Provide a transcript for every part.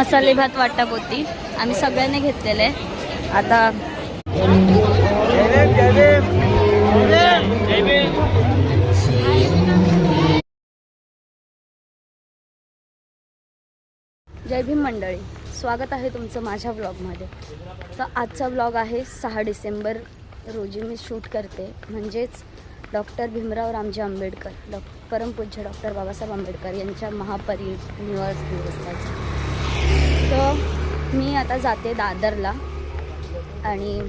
मसाले भात वाटप होती, आम्ही सगळ्यांनी घेतलेले आहे। आता जय भीम मंडळी, स्वागत आहे तुमचं माझ्या ब्लॉगमध्ये। तर आजचा ब्लॉग आहे 6 डिसेंबर रोजी मी शूट करते, म्हणजेच डॉक्टर भीमराव रामजी आंबेडकर, परमपूज्य डॉक्टर बाबासाहेब आंबेडकर यांच्या महापरिनिर्वाण दिवसाचा। तर मी आता जाते दादरला आणि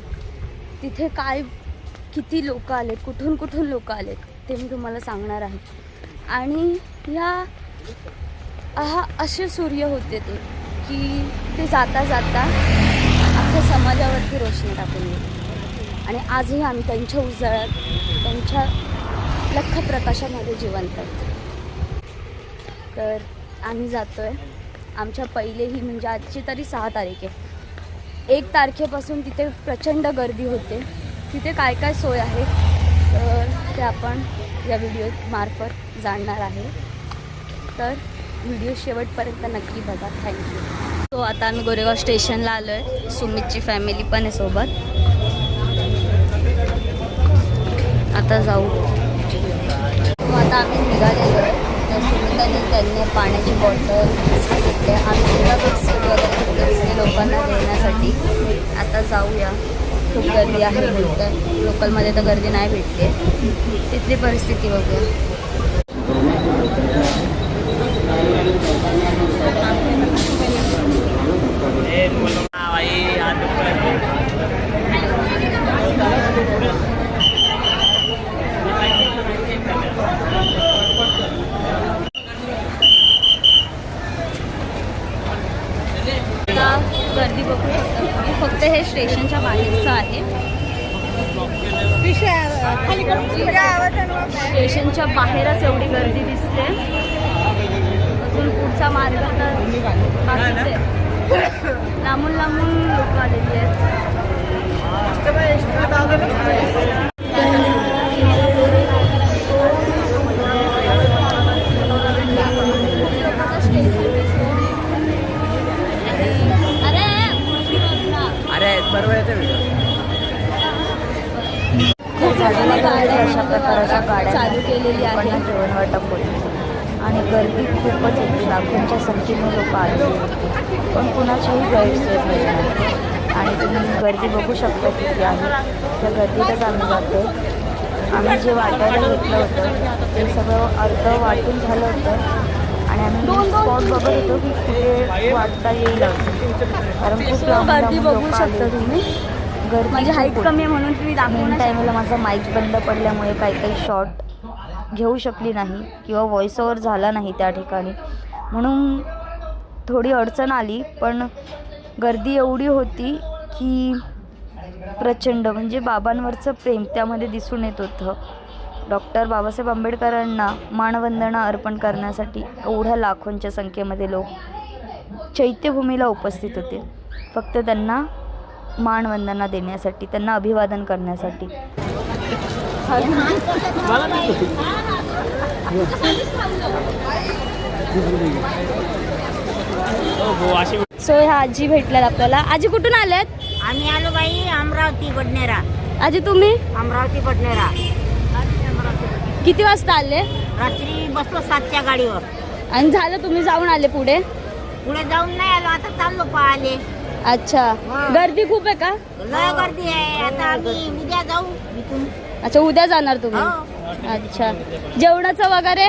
तिथे काय किती लोक आलेत, कुठून कुठून लोक आलेत ते मी तुम्हाला सांगणार आहे। आणि असे सूर्य होते ते की ते जाता जाता अख्ख्या समाजावरती रोशनी टाकून गेले आणि आजही आम्ही त्यांच्या उजाळ्यात, त्यांच्या लख प्रकाशामध्ये जिवंत आहोत। तर आम्ही जातो आहे आमच्या पहिलेही, म्हणजे आजची तरी 6 तारीख आहे, 1 तारखेपासून तिथे प्रचंड गर्दी होते। तिथे काय काय सोय आहे तर ते आपण या व्हिडिओ मार्फत जाणणार आहे, तर व्हिडिओ शेवटपर्यंत नक्की बघा। थँक्यू। तो आता आम्ही गोरेगाव स्टेशनला आलो आहे, सुमितची फॅमिली पण आहे सोबत। आता जाऊ। आता आम्ही निघालेलो आहे, तर सुमित आणि त्यांनी पाण्याची बॉटल घेतली, आम्ही सुद्धा बिस्किट वगैरे घेतले लोकांना देण्यासाठी। आता जाऊया, खूप गर्दी आहे बोलतात, लोकलमध्ये तर गर्दी नाही भेटते, तिथली परिस्थिती बघूया। गर्दी बघू शकता तुम्ही, फक्त हे स्टेशनच्या बाहेरचं आहे। स्टेशनच्या बाहेरच एवढी गर्दी दिसते, अजून पुढचा मार्ग तर बाकीच आहे। लांबून लांबून लोक आलेली आहेत। अशा प्रकारच्या गाड्या चालू केलेली आहे, जेवण वाटप होते आणि गर्दी खूपच होती, लाखोंच्या संख्येने लोक आले, पण कुणाचीही गैरसोय झाली नाही। आणि तुम्ही गर्दी बघू शकता किती आहे, त्या गर्दीतच आम्ही जातो। आम्ही जे वाटायला घेतलं होतं ते सगळं अर्ध वाटून झालं होतं आणि आम्ही स्पॉट बघत होतो की कुठे वाटता येईल, कारण खूप गर्दी बघू शकता तुम्ही। माझी हाईट कमी आहे म्हणून तुम्ही दाखवून टायमाला माझा माईक बंद पडल्यामुळे काही शॉट घेऊ शकली नाही किंवा व्हॉइस ओव्हर झाला नाही त्या ठिकाणी, म्हणून थोडी अडचण आली। पण गर्दी एवढी होती की प्रचंड, म्हणजे बाबांवरचं प्रेम त्यामध्ये दिसून येत होतं। डॉक्टर बाबासाहेब आंबेडकरांना मानवंदना अर्पण करण्यासाठी एवढ्या लाखोंच्या संख्येमध्ये लोक चैत्यभूमीला उपस्थित होते, फक्त त्यांना मानवंदना देण्यासाठी, त्यांना अभिवादन करण्यासाठी। सो ह्या आजी भेटल्यात आपल्याला। आजी कुठून आल्यात? आम्ही आलो बाई अमरावती बडनेरा। आजी तुम्ही? अमरावती बडनेरा। किती वाजता आले? रात्री बसलो 7च्या गाडीवर। आणि झालं तुम्ही जाऊन आले पुढे? पुढे जाऊन नाही आलो, आता चाललो पाहिले। अच्छा, गर्दी खूप आहे का? लय गर्दी आहे, आता आम्ही उद्या जाऊ इथून। अच्छा, उद्या जाणार तुम्ही? अच्छा, जेवणाचं वगैरे?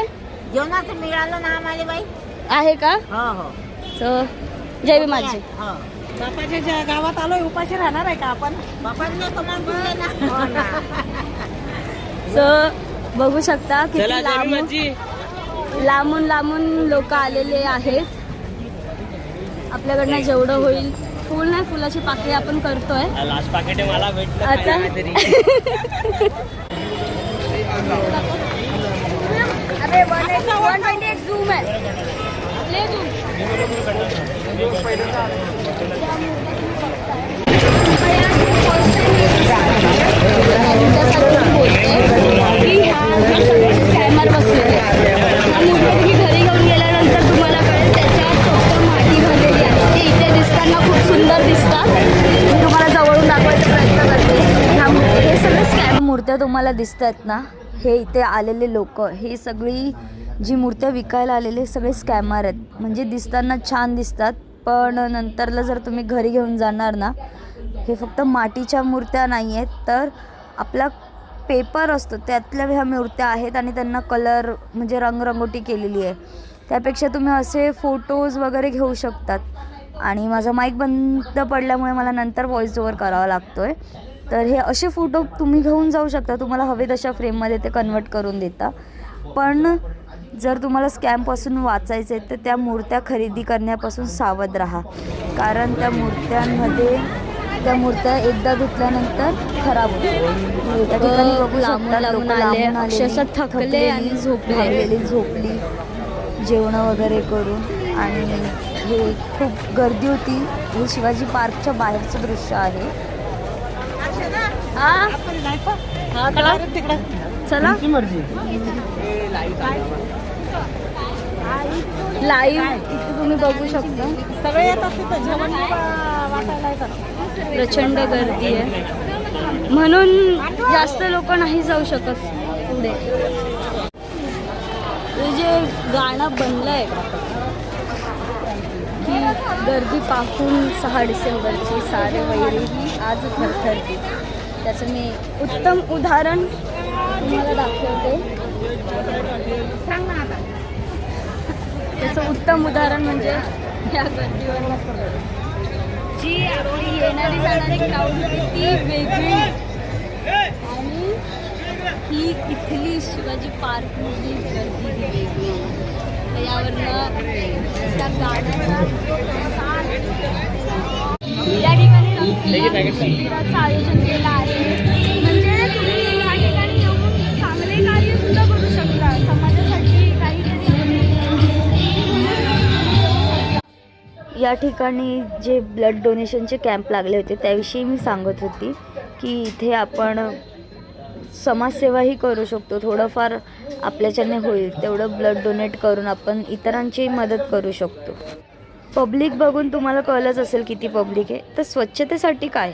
जेवणाचं मिळालं ना आम्हाला बाई? आहे का? हो हो। सो जय भीम आजी। बापाच्या गावात आलोय, उपाशी राहणार आहे का आपण? बापांनी कमाल दिले ना। सो बघू शकता किती लांबून लांबून लोक आलेले आहेत। आपल्याकडनं जेवढं होईल, फुल नाही, फुलाची पाकळी आपण करतोय आता। अरे 128 झूम आहे, ले झूम। स्कॅमर बसलेले, घरी घेऊन गेल्यानंतर तुम्हाला कळेल त्याच्यात फक्त माती भरलेली आहे, मूर्त्या तुम्हाला दिसतात ना, हे इथे आलेले लोक, ही सगळी जी मूर्त्या विकायला आलेले सगळे स्कॅमर आहेत. म्हणजे दिसताना छान दिसतात, पण नंतरला जर तुम्ही घरी घेऊन जाणार ना, हे फक्त मातीच्या मूर्त्या नाही आहेत, तर आपला पेपर असतो त्यातल्या ह्या मूर्त्या आहेत आणि त्यांना कलर म्हणजे रंगरंगोटी केलेली आहे. त्यापेक्षा तुम्ही असे फोटोज वगैरे घेऊ शकतात. आणि माझा माईक बंद पडल्यामुळे मला नंतर व्हॉइस ओव्हर करावा लागतो आहे. तर हे असे फोटो तुम्ही घेऊन जाऊ शकता, तुम्हाला हवे तशा फ्रेममध्ये ते कन्वर्ट करून देता. पण जर तुम्हाला स्कॅमपासून वाचायचे तर त्या मूर्त्या खरेदी करण्यापासून सावध राहा, कारण त्या मूर्त्या एकदा धुतल्यानंतर खराब होतात. त्या ठिकाणी बघू शकता लोक लांबून अक्षरशः थकले आणि झोपली जेवणं वगैरे करून. आणि हे खूप गर्दी होती. हे शिवाजी पार्कच्या बाहेरचं दृश्य आहे. चला लाईव्ह इथे तुम्ही बघू शकता. सगळे येतात तिथं जेवण वाटायला येतात. प्रचंड गर्दी आहे म्हणून जास्त लोक नाही जाऊ शकत पुढे. हे जे गाणं बनलंय की गर्दी पाहून 6 डिसेंबरची सारे वैरीही आज थरथरती, त्याचं मी उत्तम उदाहरण तुम्हाला दाखवते. त्याचं उत्तम उदाहरण म्हणजे या गर्दीवर जी आपली येणारी जाणारी क्राऊड ती वेगळी आणि ही इथली शिवाजी पार्कमधली गर्दी ही वेगळी. त्यावरनं त्या गाण्याचा या ठिकाणी शिबिराचं आयोजन केलं आहे. म्हणजे तुम्ही या ठिकाणी येऊन चांगले कार्य सुद्धा करू शकता, समाजासाठी काहीतरी. या ठिकाणी जे ब्लड डोनेशनचे कॅम्प लागले होते त्याविषयी मी सांगत होती की इथे आपण समाजसेवाही करू शकतो. थोडंफार आपल्याच्याने होईल तेवढं ब्लड डोनेट करून आपण इतरांची मदत करू शकतो. पब्लिक बघून तुम्हाला कळलंच असेल किती पब्लिक आहे. तर स्वच्छतेसाठी काय,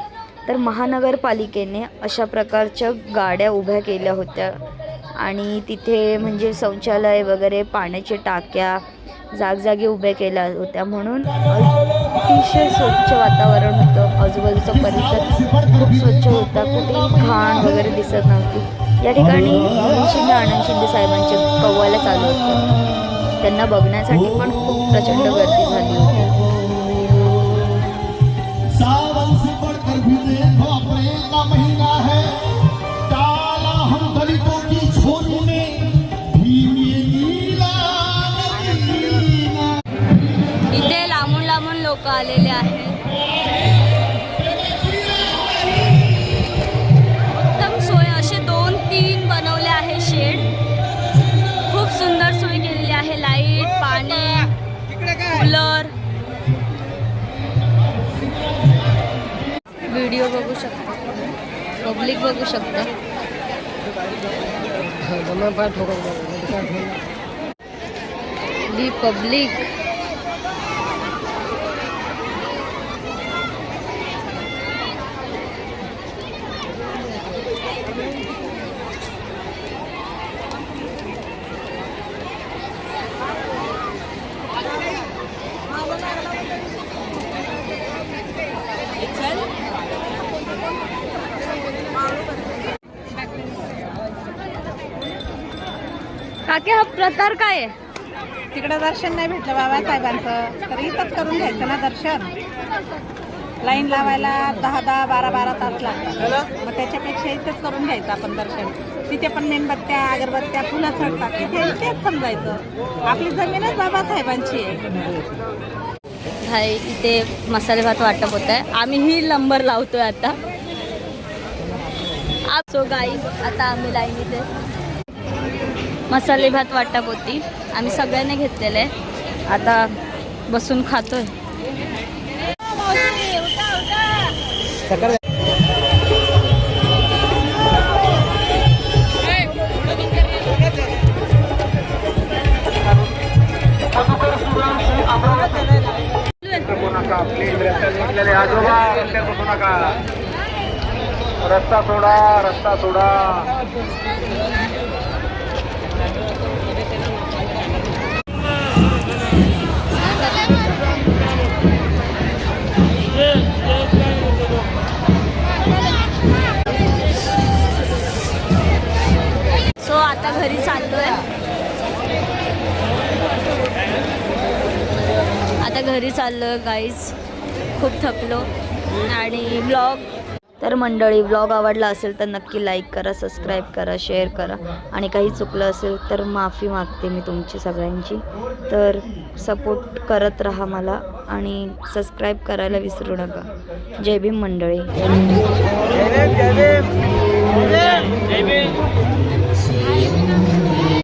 तर महानगरपालिकेने अशा प्रकारच्या गाड्या उभ्या केल्या होत्या आणि तिथे म्हणजे शौचालय वगैरे पाण्याच्या टाक्या जागजागी उभ्या केल्या होत्या, म्हणून अतिशय स्वच्छ वातावरण होतं. आजूबाजूचा परिसर खूप स्वच्छ होता, कुठेही घाण वगैरे दिसत नव्हती. या ठिकाणी आनंद शिंदे साहेबांचे कव्वाल्या चालू होत्या, त्यांना बघण्यासाठी पण खूप प्रचंड गर्दी झाली होती. इथे लांबून लांबून लोक आलेले आहेत. उत्तम सोय असे 2-3 बनवले आहे शेड. खूप सुंदर सोय केलेली आहे. लाईट, पाणी, कूलर. व्हिडिओ बघू शकता, पब्लिक बघू शकता. दी पब्लिक काके हा प्रकार काय आहे? तिकडे दर्शन नाही भेटलं बाबासाहेबांचं तर इथंच करून घ्यायचं ना दर्शन. लाईन लावायला 10-10, 12-12 तास लागतात. मग त्याच्यापेक्षा इथेच करून घ्यायचं आपण दर्शन. तिथे पण मेणबत्त्या, अगरबत्त्या, फुलं चढतात. इथेच समजायचं आपली जमीनच बाबासाहेबांची आहे. भाई इथे मसाले भात वाटप होत आहे. आम्हीही नंबर लावतोय आता. सो गाईज आता आम्ही लाईनीत मसाले भात वाटप होती, आम्ही सगळ्यांनी घेतलेलं आहे. आता बसून खातोय. रस्ता सोडा, रस्ता सोडा. सो आता घरी चाललोय. आता घरी चाललोय गाईज. खूप थकलो. आणि ब्लॉग तर मंडळी, ब्लॉग आवडला असेल तर नक्की लाईक करा, सबस्क्राईब करा, शेअर करा. आणि काही चुकलं असेल तर माफी मागते मी तुमची सगळ्यांची. तर सपोर्ट करत राहा मला आणि सबस्क्राईब करायला विसरू नका. जय भीम मंडळी. जय भीम.